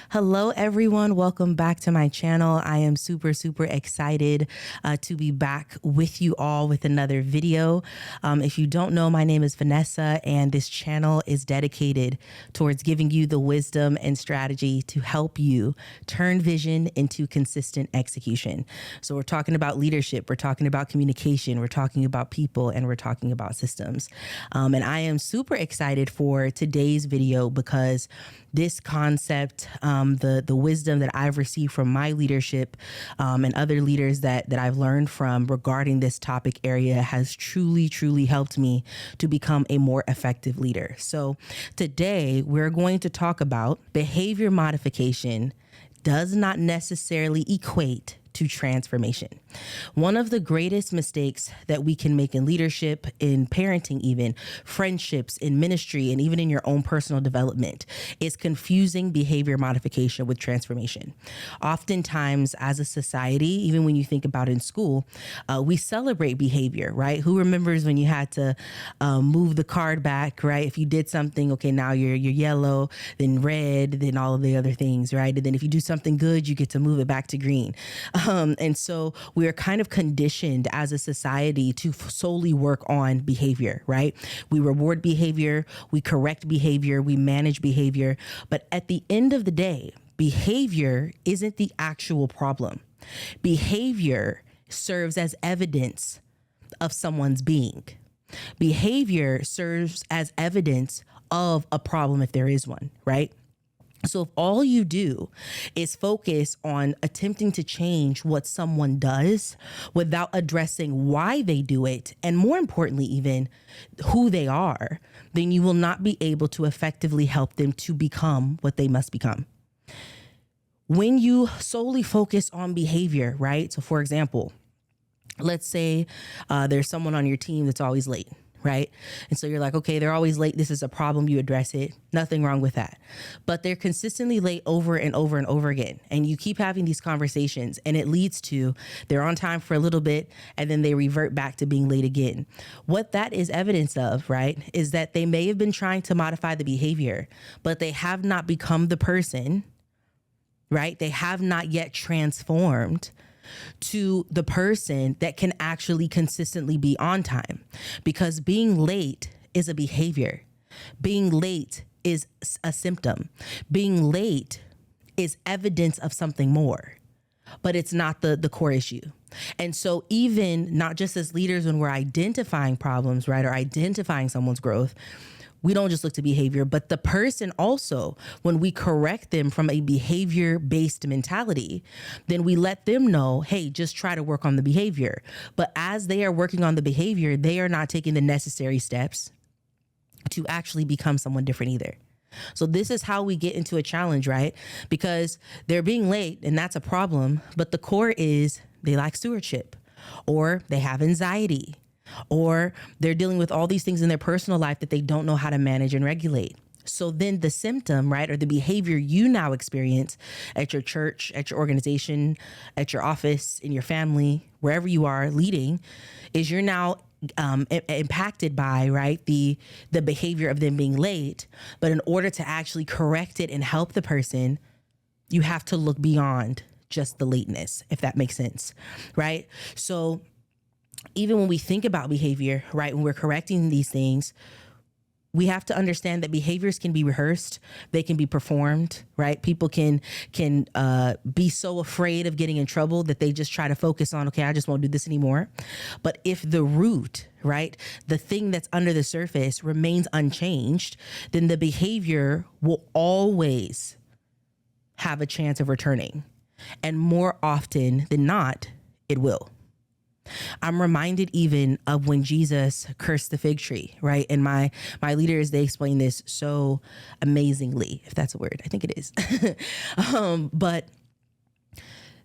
Hello, everyone. Welcome back to my channel. I am super excited to be back with you all with another video. If you don't know, my name is Vanessa, and this channel is dedicated towards giving you the wisdom and strategy to help you turn vision into consistent execution. So we're talking about leadership, we're talking about communication, we're talking about people, and we're talking about systems. And I am super excited for today's video because this concept, the wisdom that I've received from my leadership and other leaders that I've learned from regarding this topic area has truly helped me to become a more effective leader. So today we're going to talk about behavior modification does not necessarily equate to transformation. One of the greatest mistakes that we can make in leadership, in parenting, even friendships, in ministry, and even in your own personal development is confusing behavior modification with transformation. Oftentimes, as a society, even when you think about in school, we celebrate behavior, right? Who remembers when you had to move the card back, right? If you did something, okay, now you're yellow, then red, then all of the other things, right? And then if you do something good, you get to move it back to green. And so we are kind of conditioned as a society to solely work on behavior, right? We reward behavior, we correct behavior, we manage behavior. But at the end of the day, behavior isn't the actual problem. Behavior serves as evidence of someone's being. Behavior serves as evidence of a problem if there is one, right? So if all you do is focus on attempting to change what someone does without addressing why they do it, and more importantly, even who they are, then you will not be able to effectively help them to become what they must become. When you solely focus on behavior, right? So for example, let's say there's someone on your team that's always late. Right? And so you're like, okay, they're always late. This is a problem. You address it. Nothing wrong with that. But they're consistently late over and over again. And you keep having these conversations and it leads to they're on time for a little bit and then they revert back to being late again. What that is evidence of, right, is that they may have been trying to modify the behavior, but they have not become the person, right? They have not yet transformed to the person that can actually consistently be on time, because being late is a behavior. Being late is a symptom. Being late is evidence of something more, but it's not the core issue. And so even not just as leaders, when we're identifying problems, right, or identifying someone's growth, we don't just look to behavior, but the person also, when we correct them from a behavior-based mentality, then we let them know, hey, just try to work on the behavior. But as they are working on the behavior, they are not taking the necessary steps to actually become someone different either. So this is how we get into a challenge, right? Because they're being late and that's a problem, but the core is they lack stewardship or they have anxiety, or they're dealing with all these things in their personal life that they don't know how to manage and regulate. So then the symptom, right, or the behavior you now experience at your church, at your organization, at your office, in your family, wherever you are leading, is you're now impacted by, right, the behavior of them being late. But in order to actually correct it and help the person, you have to look beyond just the lateness, if that makes sense, right? So even when we think about behavior, right, when we're correcting these things, we have to understand that behaviors can be rehearsed, they can be performed, right? People can be so afraid of getting in trouble that they just try to focus on, okay, I just won't do this anymore. But if the root, right, the thing that's under the surface remains unchanged, then the behavior will always have a chance of returning. And more often than not, it will. I'm reminded even of when Jesus cursed the fig tree, right? And my leaders, they explain this so amazingly, if that's a word. I think it is. But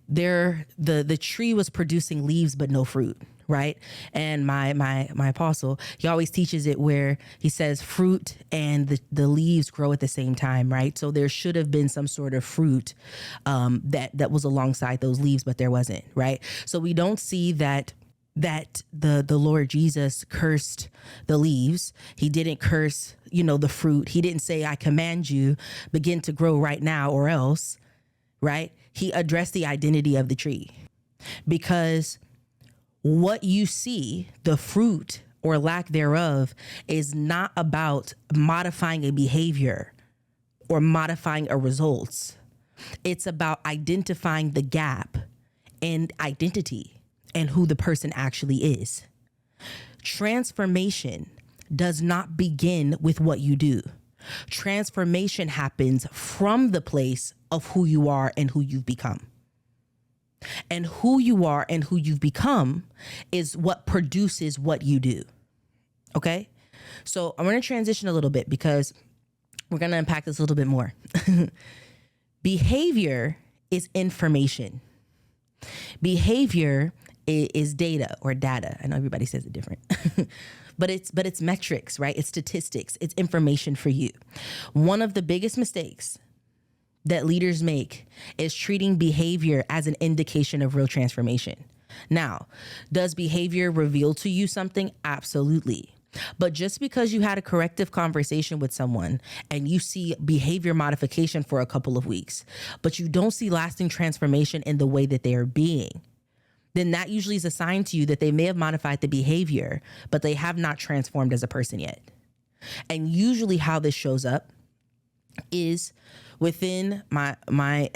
the tree was producing leaves but no fruit, right? And my apostle, he always teaches it where he says fruit and the leaves grow at the same time, right? So there should have been some sort of fruit that was alongside those leaves, but there wasn't, right? So we don't see that that the Lord Jesus cursed the leaves. He didn't curse, the fruit. He didn't say, I command you, begin to grow right now or else, right? He addressed the identity of the tree, because what you see, the fruit or lack thereof, is not about modifying a behavior or modifying a results. It's about identifying the gap in identity and who the person actually is. Transformation does not begin with what you do. Transformation happens from the place of who you are and who you've become. And who you are and who you've become is what produces what you do. Okay? So I'm going to transition a little bit because we're going to unpack this a little bit more. Behavior is information. Behavior is data or data. I know everybody says it different, but it's metrics, right? It's statistics. It's information for you. One of the biggest mistakes that leaders make is treating behavior as an indication of real transformation. Now, does behavior reveal to you something? Absolutely. But just because you had a corrective conversation with someone and you see behavior modification for a couple of weeks, but you don't see lasting transformation in the way that they are being, then that usually is a sign to you that they may have modified the behavior, but they have not transformed as a person yet. And usually how this shows up is within my my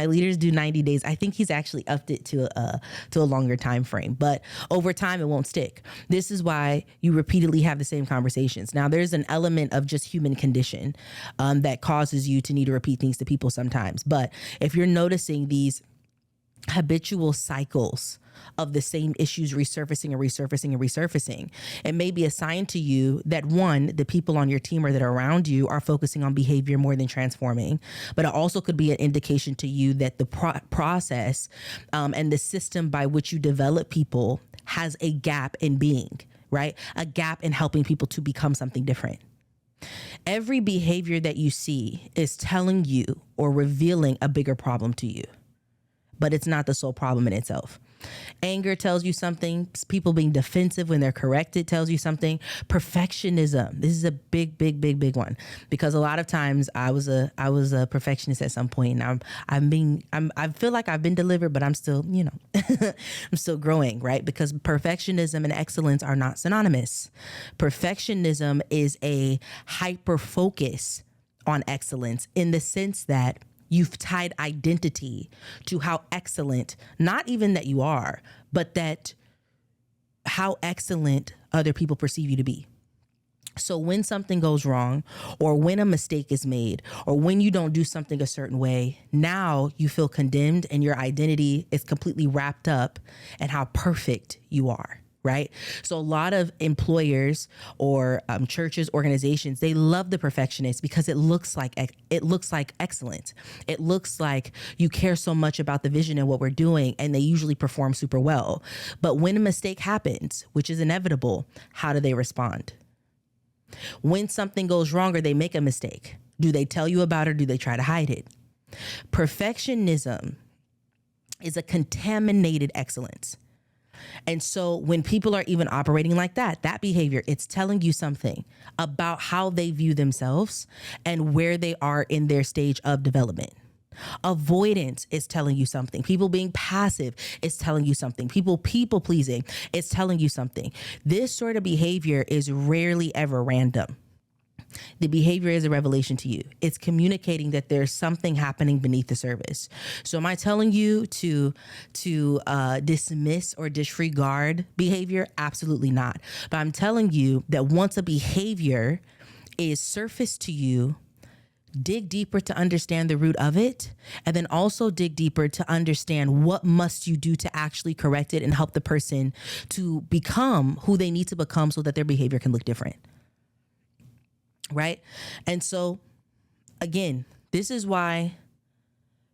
leaders do 90 days. I think he's actually upped it to a longer time frame, but over time it won't stick. This is why you repeatedly have the same conversations. Now there's an element of just human condition that causes you to need to repeat things to people sometimes. But if you're noticing these habitual cycles of the same issues resurfacing and resurfacing and resurfacing, it may be a sign to you that one, the people on your team or that are around you are focusing on behavior more than transforming. But it also could be an indication to you that the process and the system by which you develop people has a gap in being, right? A gap in helping people to become something different. Every behavior that you see is telling you or revealing a bigger problem to you, but it's not the sole problem in itself. Anger tells you something. People being defensive when they're corrected tells you something. Perfectionism. This is a big one, because a lot of times I was a perfectionist at some point, and I feel like I've been delivered, but I'm still, I'm still growing, right? Because perfectionism and excellence are not synonymous. Perfectionism is a hyper focus on excellence in the sense that you've tied identity to how excellent, not even that you are, but that how excellent other people perceive you to be. So when something goes wrong, or when a mistake is made, or when you don't do something a certain way, now you feel condemned and your identity is completely wrapped up in how perfect you are. Right? So a lot of employers or churches, organizations, they love the perfectionist because it looks like excellence. It looks like you care so much about the vision and what we're doing, and they usually perform super well. But when a mistake happens, which is inevitable, how do they respond? When something goes wrong or they make a mistake, do they tell you about it or do they try to hide it? Perfectionism is a contaminated excellence. And so when people are even operating like that behavior, it's telling you something about how they view themselves and where they are in their stage of development. Avoidance is telling you something. People being passive is telling you something. People pleasing is telling you something. This sort of behavior is rarely ever random. The behavior is a revelation to you. It's communicating that there's something happening beneath the surface. So am I telling you to dismiss or disregard behavior? Absolutely not. But I'm telling you that once a behavior is surfaced to you, dig deeper to understand the root of it, and then also dig deeper to understand what must you do to actually correct it and help the person to become who they need to become so that their behavior can look different. Right? And so, again, this is why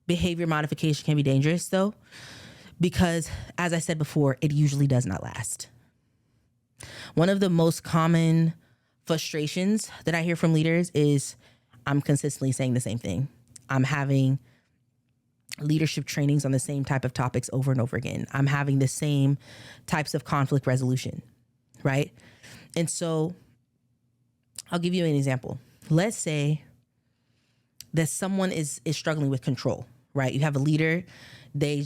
behavior modification can be dangerous, though, because, as I said before, it usually does not last. One of the most common frustrations that I hear from leaders is I'm consistently saying the same thing. I'm having leadership trainings on the same type of topics over and over again. I'm having the same types of conflict resolution, right? And so I'll give you an example. Let's say that someone is struggling with control, right? You have a leader, they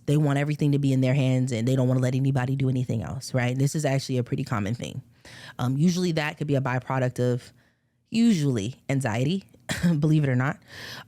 want everything to be in their hands and they don't want to let anybody do anything else, right? This is actually a pretty common thing. Usually that could be a byproduct of anxiety, believe it or not,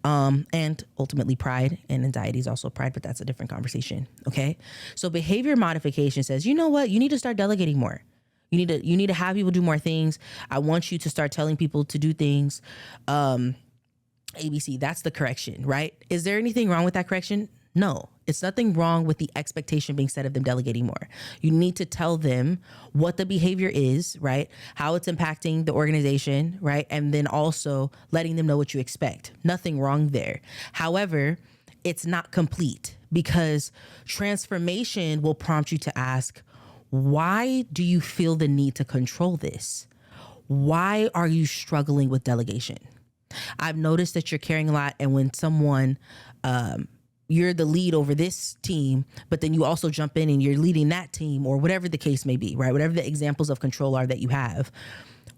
and ultimately pride. And anxiety is also pride, but that's a different conversation, okay? So behavior modification says, you know what? You need to start delegating more. You need to have people do more things. I want you to start telling people to do things. ABC, that's the correction, right? Is there anything wrong with that correction? No, it's nothing wrong with the expectation being set of them delegating more. You need to tell them what the behavior is, right? How it's impacting the organization, right? And then also letting them know what you expect. Nothing wrong there. However, it's not complete because transformation will prompt you to ask, why do you feel the need to control this? Why are you struggling with delegation? I've noticed that you're caring a lot, and when someone, you're the lead over this team, but then you also jump in and you're leading that team or whatever the case may be, right? Whatever the examples of control are that you have.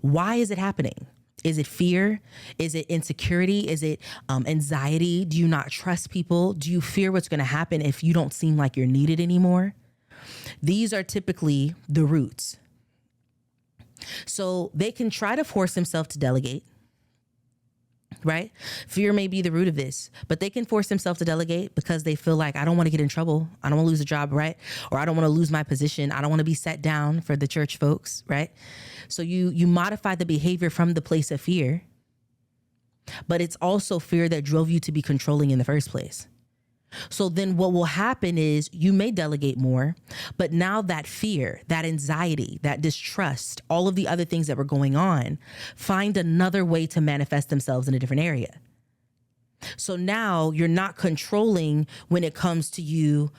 Why is it happening? Is it fear? Is it insecurity? Is it anxiety? Do you not trust people? Do you fear what's going to happen if you don't seem like you're needed anymore? These are typically the roots. So they can try to force themselves to delegate, right? Fear may be the root of this, but they can force themselves to delegate because they feel like, I don't want to get in trouble. I don't want to lose a job, right? Or I don't want to lose my position. I don't want to be set down for the church folks, right? So you modify the behavior from the place of fear, but it's also fear that drove you to be controlling in the first place. So then what will happen is you may delegate more, but now that fear, that anxiety, that distrust, all of the other things that were going on, find another way to manifest themselves in a different area. So now you're not controlling when it comes to you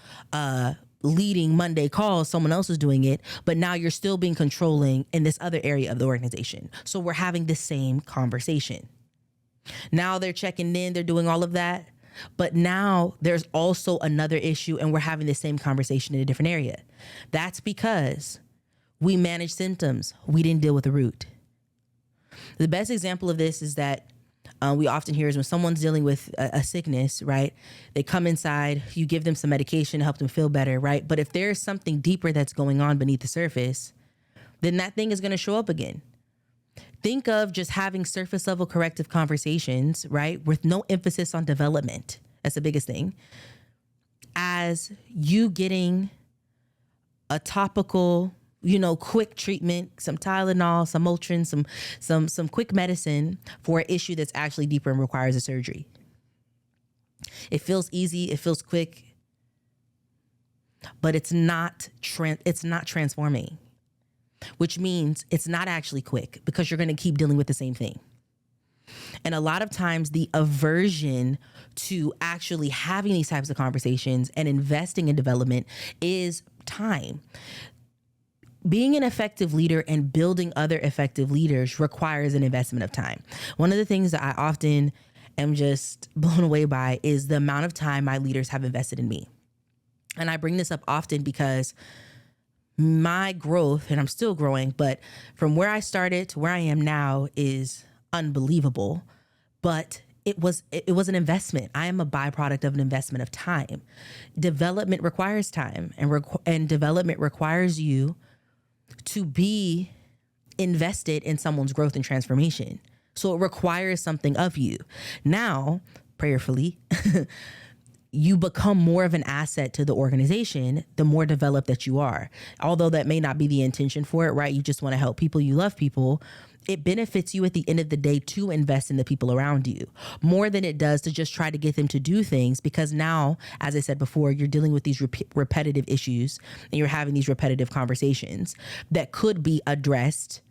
leading Monday calls, someone else is doing it, but now you're still being controlling in this other area of the organization. So we're having the same conversation. Now they're checking in, they're doing all of that. But now there's also another issue and we're having the same conversation in a different area. That's because we manage symptoms. We didn't deal with the root. The best example of this is that we often hear is when someone's dealing with a sickness, right? They come inside, you give them some medication to help them feel better, right? But if there's something deeper that's going on beneath the surface, then that thing is going to show up again. Think of just having surface level corrective conversations, right? With no emphasis on development. That's the biggest thing. As you getting a topical, quick treatment, some Tylenol, some Motrin, some quick medicine for an issue that's actually deeper and requires a surgery. It feels easy. It feels quick, but it's not transforming. Which means it's not actually quick because you're going to keep dealing with the same thing. And a lot of times the aversion to actually having these types of conversations and investing in development is time. Being an effective leader and building other effective leaders requires an investment of time. One of the things that I often am just blown away by is the amount of time my leaders have invested in me. And I bring this up often because my growth, and I'm still growing, but from where I started to where I am now is unbelievable. But it was an investment. I am a byproduct of an investment of time. Development requires time, and development requires you to be invested in someone's growth and transformation. So it requires something of you. Now, prayerfully, you become more of an asset to the organization the more developed that you are. Although that may not be the intention for it, right? You just want to help people, you love people. It benefits you at the end of the day to invest in the people around you more than it does to just try to get them to do things, because now, as I said before, you're dealing with these repetitive issues and you're having these repetitive conversations that could be addressed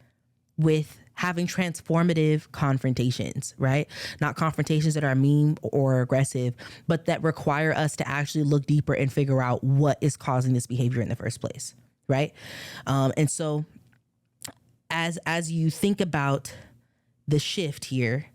with having transformative confrontations, right? Not confrontations that are mean or aggressive, but that require us to actually look deeper and figure out what is causing this behavior in the first place, right? And so as you think about the shift here,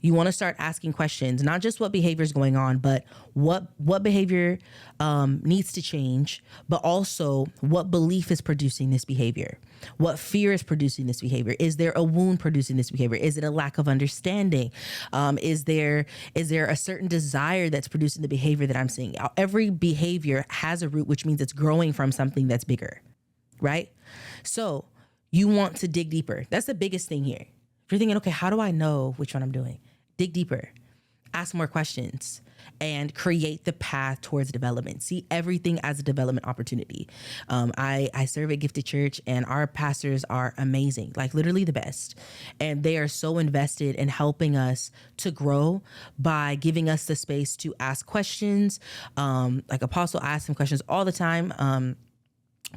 You want to start asking questions, not just what behavior is going on, but what behavior needs to change, but also what belief is producing this behavior. What fear is producing this behavior? Is there a wound producing this behavior? Is it a lack of understanding? Is there a certain desire that's producing the behavior that I'm seeing? Every behavior has a root, which means it's growing from something that's bigger, right? So you want to dig deeper. That's the biggest thing here. If you're thinking, okay, how do I know which one I'm doing? Dig deeper, ask more questions, and create the path towards development. See everything as a development opportunity. I serve at Gifted Church, and our pastors are amazing, like literally the best. And they are so invested in helping us to grow by giving us the space to ask questions. Like Apostle asks him questions all the time.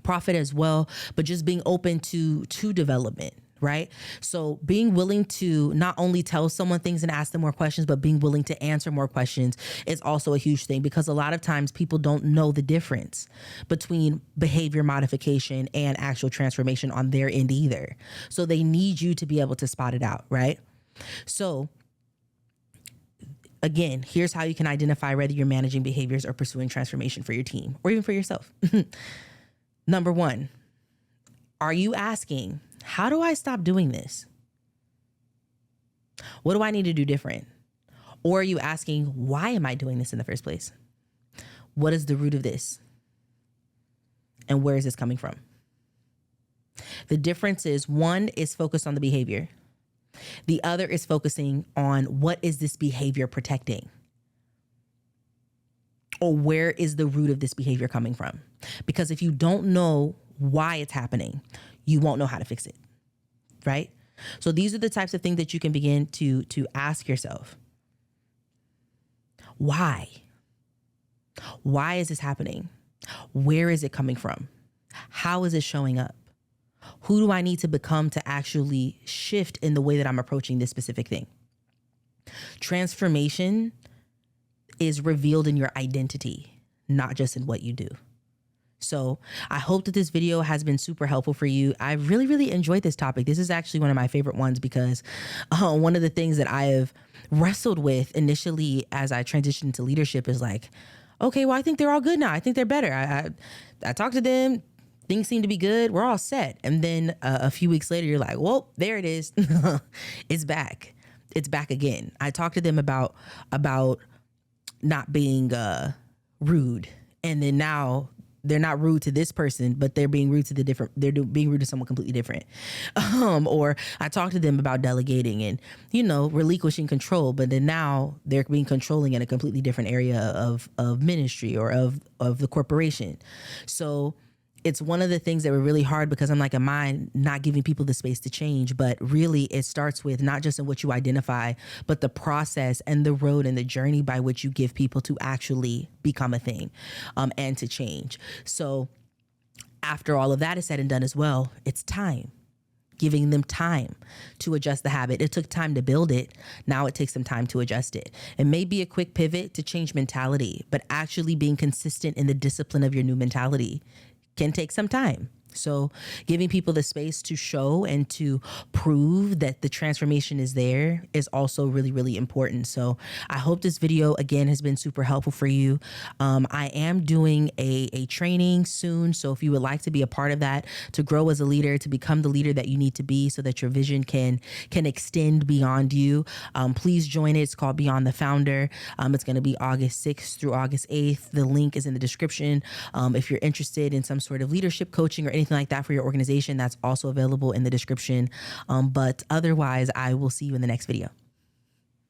Prophet as well, but just being open to development. Right? So being willing to not only tell someone things and ask them more questions, but being willing to answer more questions is also a huge thing, because a lot of times people don't know the difference between behavior modification and actual transformation on their end either. So they need you to be able to spot it out, right? So again, here's how you can identify whether you're managing behaviors or pursuing transformation for your team or even for yourself. Number one, are you asking, how do I stop doing this? What do I need to do different? Or are you asking, why am I doing this in the first place? What is the root of this? And where is this coming from? The difference is, one is focused on the behavior. The other is focusing on what is this behavior protecting? Or where is the root of this behavior coming from? Because if you don't know why it's happening, you won't know how to fix it, right? So these are the types of things that you can begin to ask yourself. Why? Why is this happening? Where is it coming from? How is it showing up? Who do I need to become to actually shift in the way that I'm approaching this specific thing? Transformation is revealed in your identity, not just in what you do. So I hope that this video has been super helpful for you. I really, really enjoyed this topic. This is actually one of my favorite ones because one of the things that I have wrestled with initially as I transitioned to leadership is like, okay, well, I think they're all good now. I think they're better. I talked to them. Things seem to be good. We're all set. And then a few weeks later, you're like, well, there it is. It's back. It's back again. I talked to them about not being rude. And then now they're not rude to this person, but they're being rude to being rude to someone completely different. Or I talked to them about delegating and, relinquishing control, but then now they're being controlling in a completely different area of ministry or of the corporation. So it's one of the things that were really hard because I'm like, am I not giving people the space to change? But really it starts with not just in what you identify, but the process and the road and the journey by which you give people to actually become a thing, and to change. So after all of that is said and done as well, it's time. Giving them time to adjust the habit. It took time to build it. Now it takes some time to adjust it. It may be a quick pivot to change mentality, but actually being consistent in the discipline of your new mentality can take some time. So giving people the space to show and to prove that the transformation is there is also really, really important. So I hope this video, again, has been super helpful for you. I am doing a training soon. So if you would like to be a part of that, to grow as a leader, to become the leader that you need to be so that your vision can extend beyond you, please join it. It's called Beyond the Founder. It's going to be August 6th through August 8th. The link is in the description. If you're interested in some sort of leadership coaching or anything like that for your organization, that's also available in the description. But otherwise, I will see you in the next video.